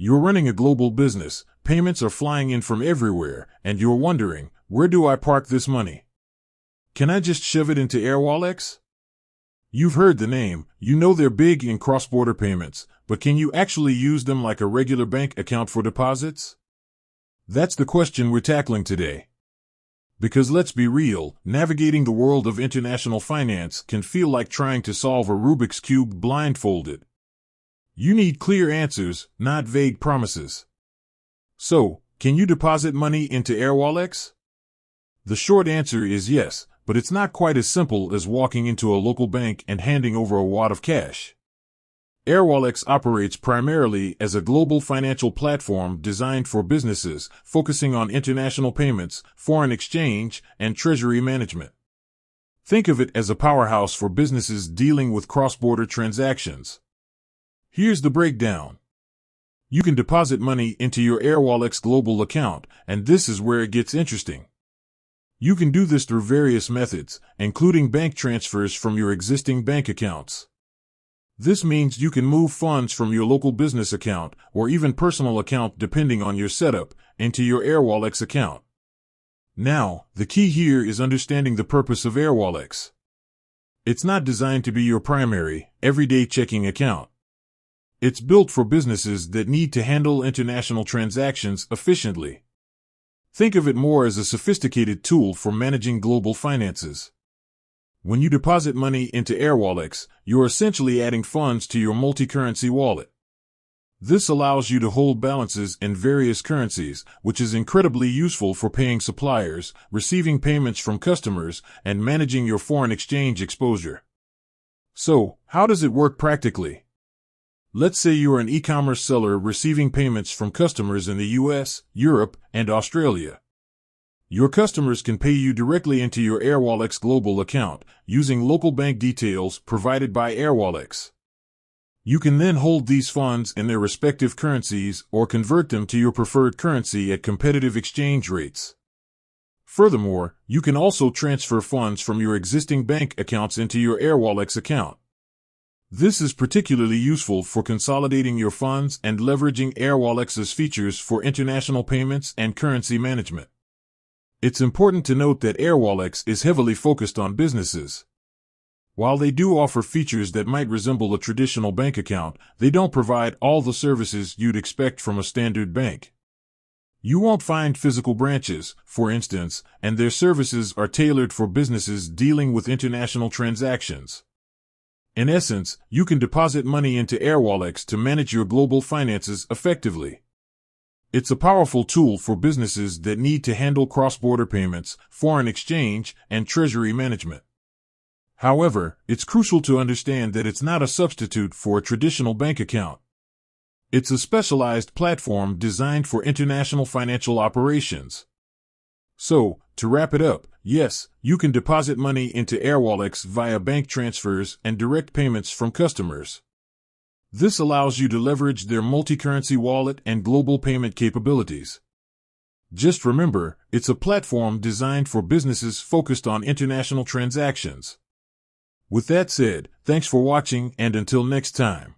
You're running a global business, payments are flying in from everywhere, and you're wondering, where do I park this money? Can I just shove it into Airwallex? You've heard the name, you know they're big in cross-border payments, but can you actually use them like a regular bank account for deposits? That's the question we're tackling today. Because let's be real, navigating the world of international finance can feel like trying to solve a Rubik's Cube blindfolded. You need clear answers, not vague promises. So, can you deposit money into Airwallex? The short answer is yes, but it's not quite as simple as walking into a local bank and handing over a wad of cash. Airwallex operates primarily as a global financial platform designed for businesses, focusing on international payments, foreign exchange, and treasury management. Think of it as a powerhouse for businesses dealing with cross-border transactions. Here's the breakdown. You can deposit money into your Airwallex global account, and this is where it gets interesting. You can do this through various methods, including bank transfers from your existing bank accounts. This means you can move funds from your local business account, or even personal account depending on your setup, into your Airwallex account. Now, the key here is understanding the purpose of Airwallex. It's not designed to be your primary, everyday checking account. It's built for businesses that need to handle international transactions efficiently. Think of it more as a sophisticated tool for managing global finances. When you deposit money into Airwallex, you're essentially adding funds to your multi-currency wallet. This allows you to hold balances in various currencies, which is incredibly useful for paying suppliers, receiving payments from customers, and managing your foreign exchange exposure. So, how does it work practically? Let's say you're an e-commerce seller receiving payments from customers in the US, Europe, and Australia. Your customers can pay you directly into your Airwallex global account, using local bank details provided by Airwallex. You can then hold these funds in their respective currencies or convert them to your preferred currency at competitive exchange rates. Furthermore, you can also transfer funds from your existing bank accounts into your Airwallex account. This is particularly useful for consolidating your funds and leveraging Airwallex's features for international payments and currency management. It's important to note that Airwallex is heavily focused on businesses. While they do offer features that might resemble a traditional bank account, they don't provide all the services you'd expect from a standard bank. You won't find physical branches, for instance, and their services are tailored for businesses dealing with international transactions. In essence, you can deposit money into Airwallex to manage your global finances effectively. It's a powerful tool for businesses that need to handle cross-border payments, foreign exchange, and treasury management. However, it's crucial to understand that it's not a substitute for a traditional bank account. It's a specialized platform designed for international financial operations. So, to wrap it up, yes, you can deposit money into Airwallex via bank transfers and direct payments from customers. This allows you to leverage their multi-currency wallet and global payment capabilities. Just remember, it's a platform designed for businesses focused on international transactions. With that said, thanks for watching, and until next time.